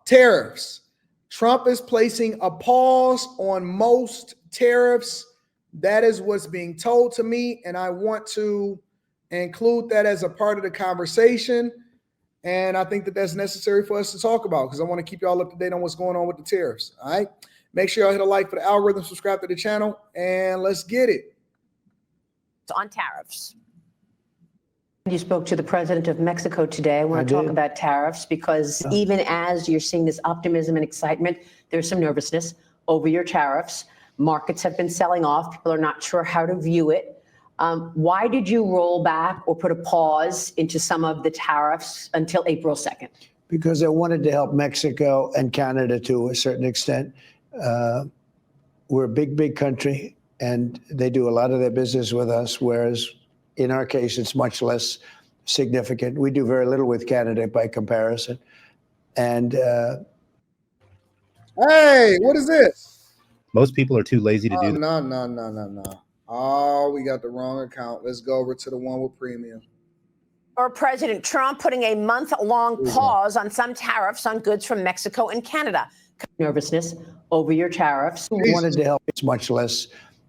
Tariffs. Trump is placing a pause on most tariffs. That is what's being told to me, and I want to include that as a part of the conversation. And I think that that's necessary for us to talk about because I want to keep y'all up to date on what's going on with the tariffs. All right. Make sure y'all hit a like for the algorithm, subscribe to the channel, and let's get it. On tariffs. You spoke to the president of Mexico today. I want to talk about tariffs because even as you're seeing this optimism and excitement, there's some nervousness over your tariffs. Markets have been selling off. People are not sure how to view it. Why did you roll back or put a pause into some of the tariffs until April 2nd? Because I wanted to help Mexico and Canada to a certain extent. We're a big country, and they do a lot of their business with us, whereas in our case, it's much less significant. We do very little with Canada by comparison. And hey, what is this? Most people are too lazy to do that. No. Oh, we got the wrong account. Let's go over to the one with premium. Or President Trump putting a month-long pause on some tariffs on goods from Mexico and Canada. Nervousness over your tariffs. we wanted to help. It's much less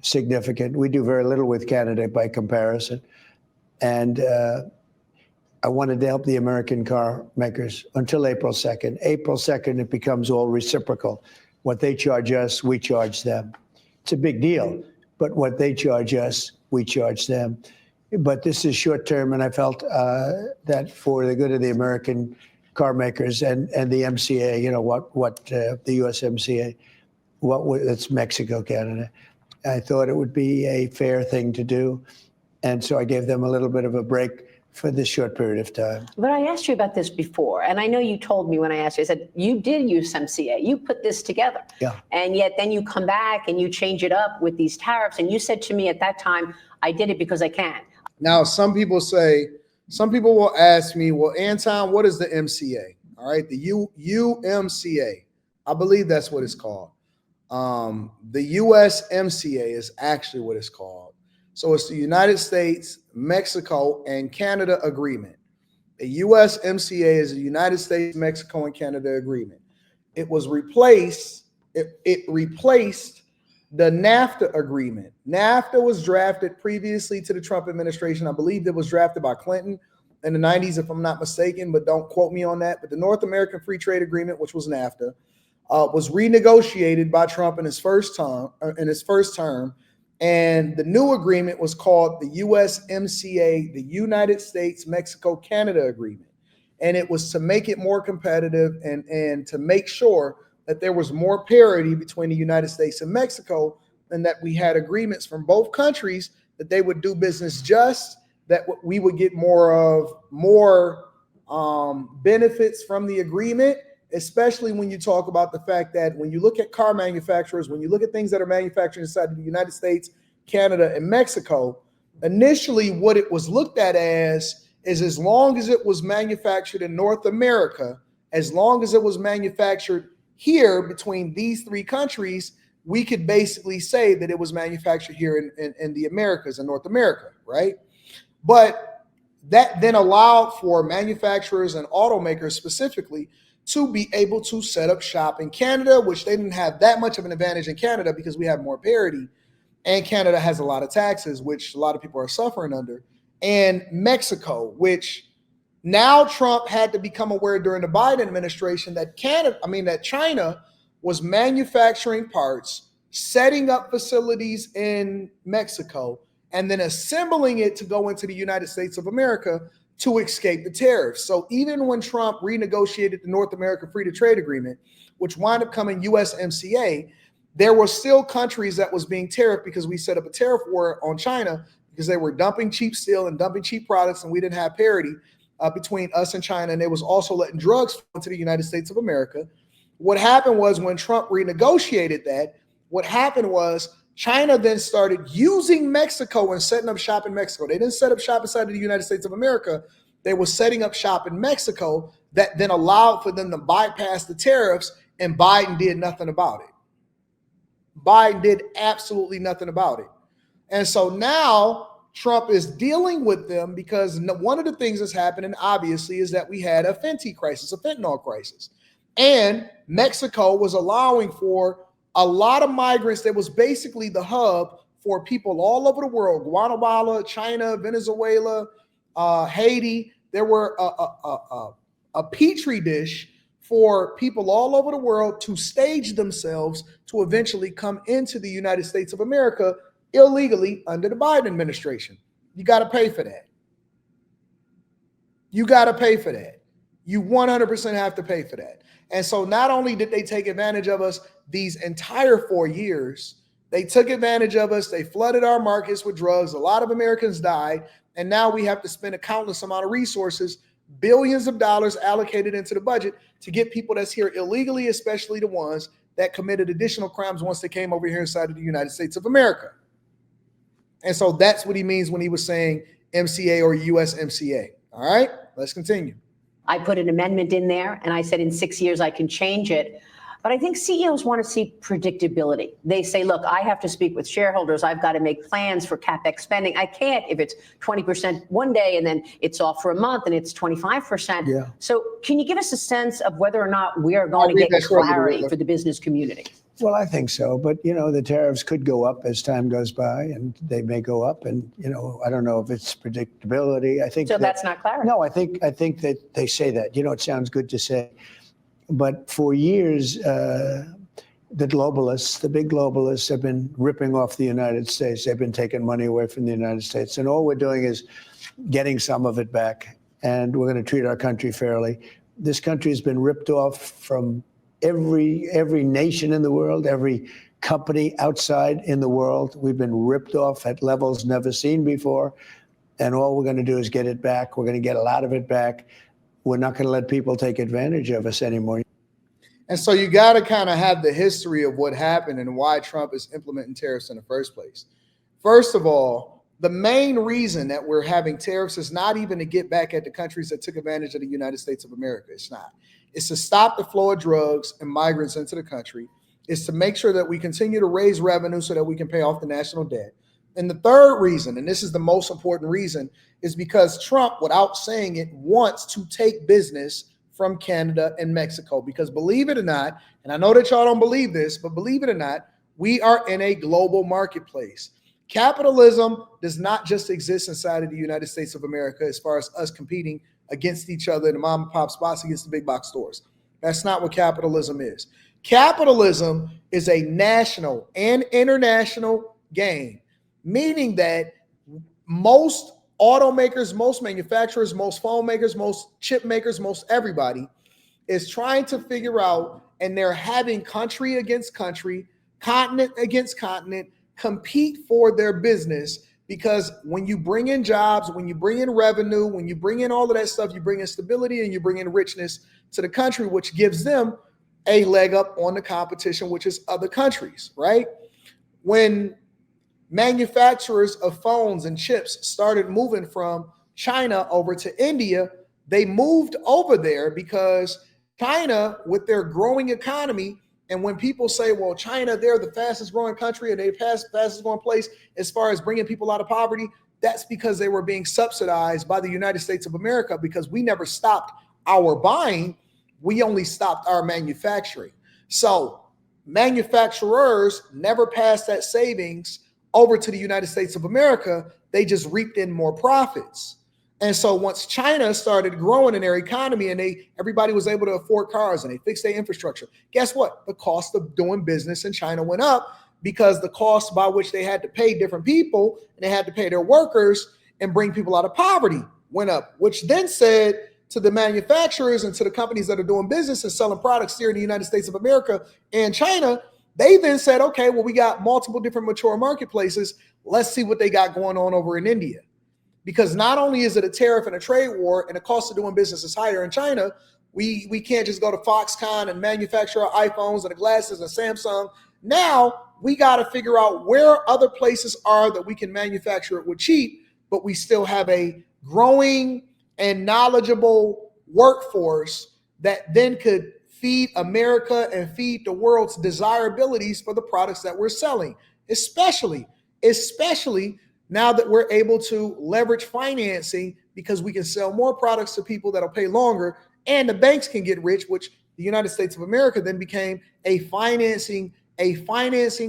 significant. We do very little with Canada by comparison. And I wanted to help the American car makers until April 2nd. April 2nd, it becomes all reciprocal. What they charge us, we charge them. It's a big deal, but what they charge us, we charge them. But this is short term, and I felt that for the good of the American car makers and the MCA, you know, the USMCA, it's Mexico, Canada. I thought it would be a fair thing to do. And so I gave them a little bit of a break for this short period of time. But I asked you about this before, and I know you told me when I asked you, I said, you did use USMCA, you put this together. Yeah. And yet then you come back and you change it up with these tariffs. And you said to me at that time, I did it because I can. Now, some people will ask me, well, Anton, what is the MCA? All right, the UMCA. I believe that's what it's called. The USMCA is actually what it's called. So it's the United States, Mexico, and Canada agreement. The USMCA is the United States, Mexico, and Canada agreement. It was replaced. It replaced the NAFTA agreement. NAFTA was drafted previously to the Trump administration. I believe it was drafted by Clinton in the 90s, if I'm not mistaken, but don't quote me on that. But the North American Free Trade Agreement, which was NAFTA, was renegotiated by Trump in his first term. And the new agreement was called the USMCA, the United States, Mexico, Canada agreement. And it was to make it more competitive and to make sure that there was more parity between the United States and Mexico, and that we had agreements from both countries that they would do business just, that we would get more benefits from the agreement, especially when you talk about the fact that when you look at car manufacturers, when you look at things that are manufactured inside the United States, Canada, and Mexico, initially what it was looked at as is as long as it was manufactured in North America, as long as it was manufactured here between these three countries, we could basically say that it was manufactured here in the Americas, in North America, right? But that then allowed for manufacturers and automakers specifically to be able to set up shop in Canada, which they didn't have that much of an advantage in Canada because we have more parity. And Canada has a lot of taxes, which a lot of people are suffering under. And Mexico, which now Trump had to become aware during the Biden administration that China was manufacturing parts, setting up facilities in Mexico, and then assembling it to go into the United States of America to escape the tariffs. So even when Trump renegotiated the North American Free Trade Agreement, which wound up coming USMCA, there were still countries that was being tariffed because we set up a tariff war on China because they were dumping cheap steel and dumping cheap products, and we didn't have parity between us and China, and they was also letting drugs flow into the United States of America. What happened was when Trump renegotiated that, what happened was China then started using Mexico and setting up shop in Mexico. They didn't set up shop inside of the United States of America. They were setting up shop in Mexico that then allowed for them to bypass the tariffs, and Biden did nothing about it. Biden did absolutely nothing about it. And so now Trump is dealing with them because one of the things that's happening, obviously, is that we had a fentanyl crisis. And Mexico was allowing for a lot of migrants that was basically the hub for people all over the world, Guatemala, China, Venezuela, Haiti. There were a petri dish for people all over the world to stage themselves to eventually come into the United States of America illegally under the Biden administration. You got to pay for that. You got to pay for that. You 100% have to pay for that. And so not only did they take advantage of us these entire 4 years, they took advantage of us. They flooded our markets with drugs. A lot of Americans died. And now we have to spend a countless amount of resources, billions of dollars allocated into the budget to get people that's here illegally, especially the ones that committed additional crimes once they came over here inside of the United States of America. And so that's what he means when he was saying MCA or USMCA. All right, let's continue. I put an amendment in there and I said in 6 years I can change it. But I think CEOs want to see predictability. They say, look, I have to speak with shareholders. I've got to make plans for CapEx spending. I can't if it's 20% one day and then it's off for a month and it's 25%. Yeah. So can you give us a sense of whether or not we are going to get clarity for the business community? Well, I think so. But, the tariffs could go up as time goes by, and they may go up. And, I don't know if it's predictability. I think so. That's not clarity. No, I think that they say that. It sounds good to say. But for years, the globalists, the big globalists, have been ripping off the United States. They've been taking money away from the United States. And all we're doing is getting some of it back. And we're going to treat our country fairly. This country has been ripped off from every nation in the world, every company outside in the world. We've been ripped off at levels never seen before. And all we're going to do is get it back. We're going to get a lot of it back. We're not going to let people take advantage of us anymore. And so you got to kind of have the history of what happened and why Trump is implementing tariffs in the first place. First of all, the main reason that we're having tariffs is not even to get back at the countries that took advantage of the United States of America. It's not. It's to stop the flow of drugs and migrants into the country. It's to make sure that we continue to raise revenue so that we can pay off the national debt. And the third reason, and this is the most important reason, is because Trump, without saying it, wants to take business from Canada and Mexico. Because believe it or not, and I know that y'all don't believe this, but believe it or not, we are in a global marketplace. Capitalism does not just exist inside of the United States of America as far as us competing against each other in the mom and pop spots against the big box stores. That's not what capitalism is. Capitalism is a national and international game, meaning that most automakers, most manufacturers, most phone makers, most chip makers, most everybody is trying to figure out, and they're having country against country, continent against continent, compete for their business. Because when you bring in jobs, when you bring in revenue, when you bring in all of that stuff, you bring in stability and you bring in richness to the country, which gives them a leg up on the competition, which is other countries, right? When manufacturers of phones and chips started moving from China over to India, they moved over there because China, with their growing economy, and when people say, well, China, they're the fastest growing country and they're the fastest growing place as far as bringing people out of poverty, that's because they were being subsidized by the United States of America, because we never stopped our buying. We only stopped our manufacturing. So manufacturers never passed that savings over to the United States of America. They just reaped in more profits. And so once China started growing in their economy and everybody was able to afford cars and they fixed their infrastructure, guess what? The cost of doing business in China went up, because the cost by which they had to pay different people and they had to pay their workers and bring people out of poverty went up, which then said to the manufacturers and to the companies that are doing business and selling products here in the United States of America and China, they then said, okay, well, we got multiple different mature marketplaces. Let's see what they got going on over in India. Because not only is it a tariff and a trade war and the cost of doing business is higher in China, we can't just go to Foxconn and manufacture our iPhones and the glasses and Samsung. Now we got to figure out where other places are that we can manufacture it with cheap, but we still have a growing and knowledgeable workforce that then could feed America and feed the world's desirabilities for the products that we're selling, especially now that we're able to leverage financing, because we can sell more products to people that'll pay longer, and the banks can get rich, which the United States of America then became a financing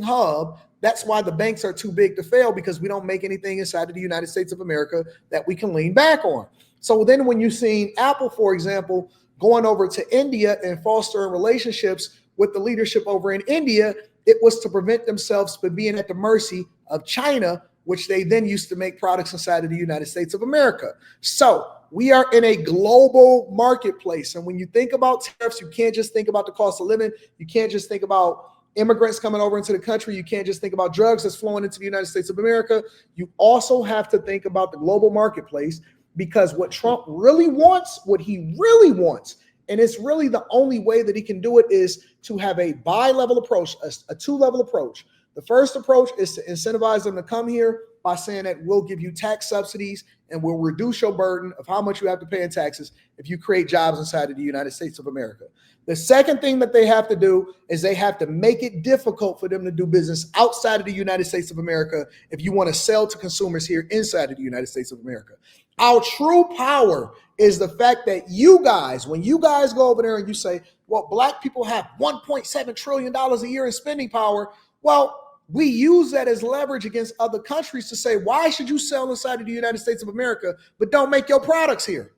hub. That's why the banks are too big to fail, because we don't make anything inside of the United States of America that we can lean back on. So then when you've seen Apple, for example, going over to India and fostering relationships with the leadership over in India, it was to prevent themselves from being at the mercy of China, which they then used to make products inside of the United States of America. So we are in a global marketplace. And when you think about tariffs, you can't just think about the cost of living. You can't just think about immigrants coming over into the country. You can't just think about drugs that's flowing into the United States of America. You also have to think about the global marketplace, because what Trump really wants, what he really wants, and it's really the only way that he can do it, is to have a bi-level approach, a two-level approach. The first approach is to incentivize them to come here by saying that we'll give you tax subsidies and we'll reduce your burden of how much you have to pay in taxes if you create jobs inside of the United States of America. The second thing that they have to do is they have to make it difficult for them to do business outside of the United States of America if you want to sell to consumers here inside of the United States of America. Our true power is the fact that you guys, when you guys go over there and you say, well, black people have $1.7 trillion a year in spending power. Well, we use that as leverage against other countries to say, why should you sell inside of the United States of America, but don't make your products here?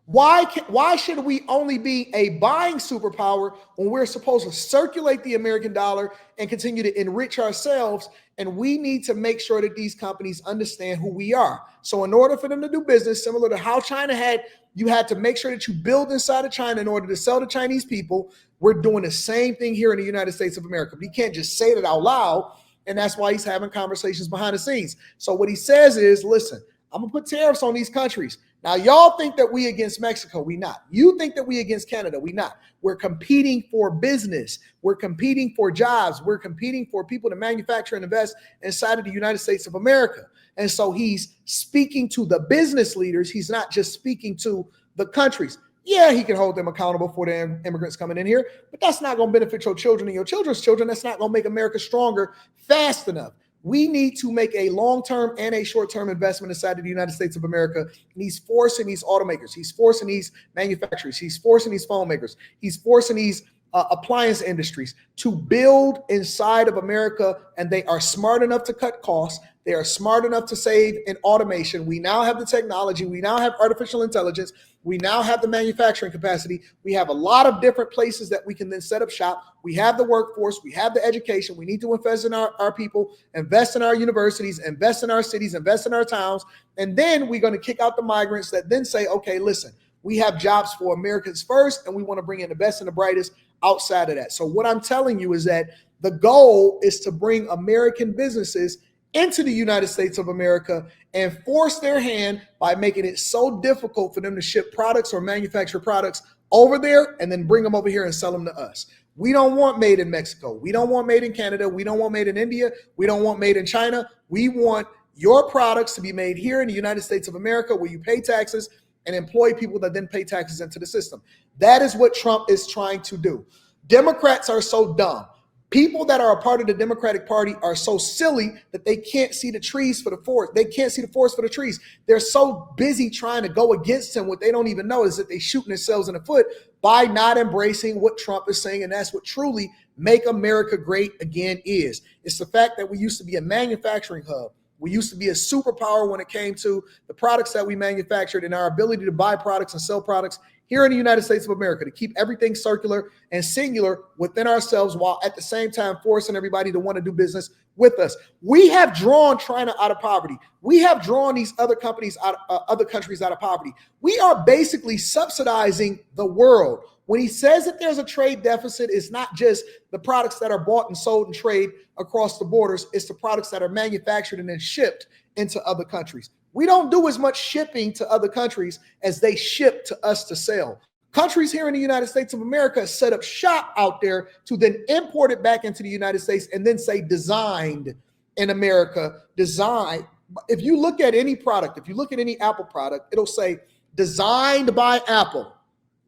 Why should we only be a buying superpower when we're supposed to circulate the American dollar and continue to enrich ourselves? And we need to make sure that these companies understand who we are. So in order for them to do business, similar to how China had, you had to make sure that you build inside of China in order to sell to Chinese people. We're doing the same thing here in the United States of America. We can't just say that out loud. And that's why he's having conversations behind the scenes. So what he says is, listen, I'm going to put tariffs on these countries. Now, y'all think that we against Mexico. We not. You think that we against Canada. We not. We're competing for business. We're competing for jobs. We're competing for people to manufacture and invest inside of the United States of America. And so he's speaking to the business leaders. He's not just speaking to the countries. Yeah, he can hold them accountable for the immigrants coming in here, but that's not going to benefit your children and your children's children. That's not going to make America stronger fast enough. We need to make a long-term and a short-term investment inside of the United States of America. And he's forcing these automakers. He's forcing these manufacturers. He's forcing these phone makers. He's forcing these appliance industries to build inside of America. And they are smart enough to cut costs. They are smart enough to save in automation. We now have the technology. We now have artificial intelligence. We now have the manufacturing capacity. We have a lot of different places that we can then set up shop. We have the workforce. We have the education. We need to invest in our people, invest in our universities, invest in our cities, invest in our towns. And then we're going to kick out the migrants that then say, okay, listen, we have jobs for Americans first, and we want to bring in the best and the brightest outside of that. So what I'm telling you is that the goal is to bring American businesses into the United States of America and force their hand by making it so difficult for them to ship products or manufacture products over there and then bring them over here and sell them to us. We don't want made in Mexico. We don't want made in Canada. We don't want made in India. We don't want made in China. We want your products to be made here in the United States of America, where you pay taxes and employ people that then pay taxes into the system. That is what Trump is trying to do. Democrats are so dumb. People that are a part of the Democratic Party are so silly that they can't see the trees for the forest. They can't see the forest for the trees. They're so busy trying to go against him. What they don't even know is that they're shooting themselves in the foot by not embracing what Trump is saying. And that's what truly make America great again is. It's the fact that we used to be a manufacturing hub. We used to be a superpower when it came to the products that we manufactured and our ability to buy products and sell products here in the United States of America, to keep everything circular and singular within ourselves, while at the same time forcing everybody to want to do business with us. We have drawn China out of poverty. We have drawn these other companies out, other countries out of poverty. We are basically subsidizing the world. When he says that there's a trade deficit, it's not just the products that are bought and sold and trade across the borders. It's the products that are manufactured and then shipped into other countries. We don't do as much shipping to other countries as they ship to us to sell. Countries here in the United States of America set up shop out there to then import it back into the United States and then say designed in America, design. If you look at any product, if you look at any Apple product, it'll say designed by Apple.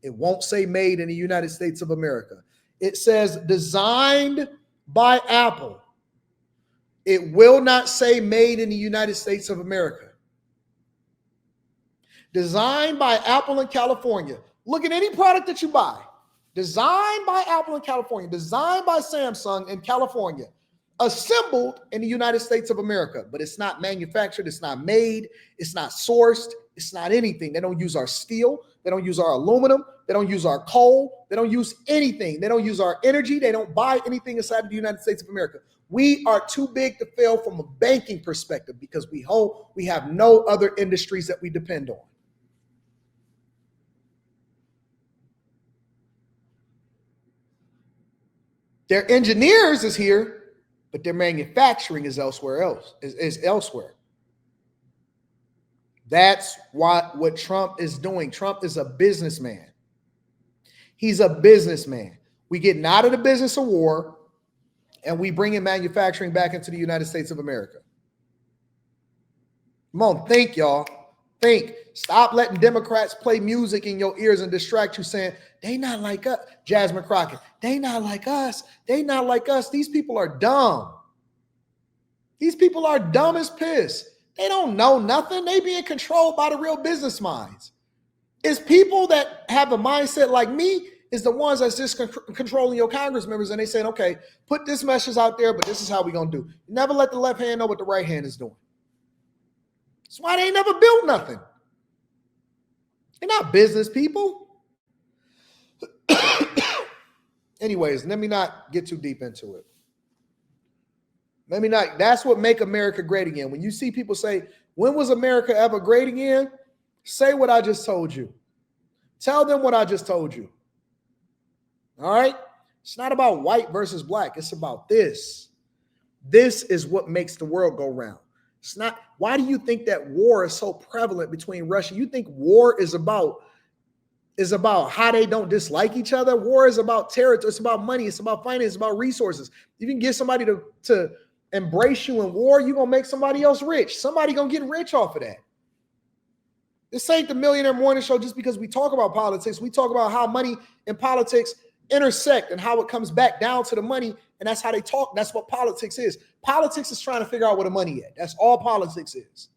It won't say made in the United States of America. It says designed by Apple. It will not say made in the United States of America. Designed by Apple in California Look at any product that you buy, designed by Apple in California, designed by Samsung in California, assembled in the United States of America, but it's not manufactured, it's not made, it's not sourced, it's not anything. They don't use our steel, they don't use our aluminum, they don't use our coal, they don't use anything. They don't use our energy, they don't buy anything inside of the United States of America. We are too big to fail from a banking perspective because we have no other industries that we depend on. Their engineers is here, but their manufacturing is elsewhere is elsewhere. That's what Trump is doing. Trump is a businessman. He's a businessman. We getting out of the business of war and we bringing manufacturing back into the United States of America. Come on, think, y'all. Think. Stop letting Democrats play music in your ears and distract you saying, they not like us. Jasmine Crockett, they not like us. They not like us. These people are dumb. These people are dumb as piss. They don't know nothing. They being controlled by the real business minds. It's people that have a mindset like me is the ones that's just controlling your Congress members and they saying, okay, put this message out there, but this is how we're going to do. Never let the left hand know what the right hand is doing. That's why they ain't never built nothing. They're not business people. Anyways, let me not get too deep into it. That's what make America great again. When you see people say, when was America ever great again? Say what I just told you. Tell them what I just told you. All right? It's not about white versus black. It's about this. This is what makes the world go round. It's not, why do you think that war is so prevalent between Russia? You think war is about how they don't dislike each other? War is about territory. It's about money. It's about finance. It's about resources. You can get somebody to embrace you in war, you're going to make somebody else rich. Somebody going to get rich off of that. This ain't the Millionaire Morning Show just because we talk about politics. We talk about how money and politics intersect and how it comes back down to the money. And that's how they talk. That's what politics is. Politics is trying to figure out where the money is. That's all politics is.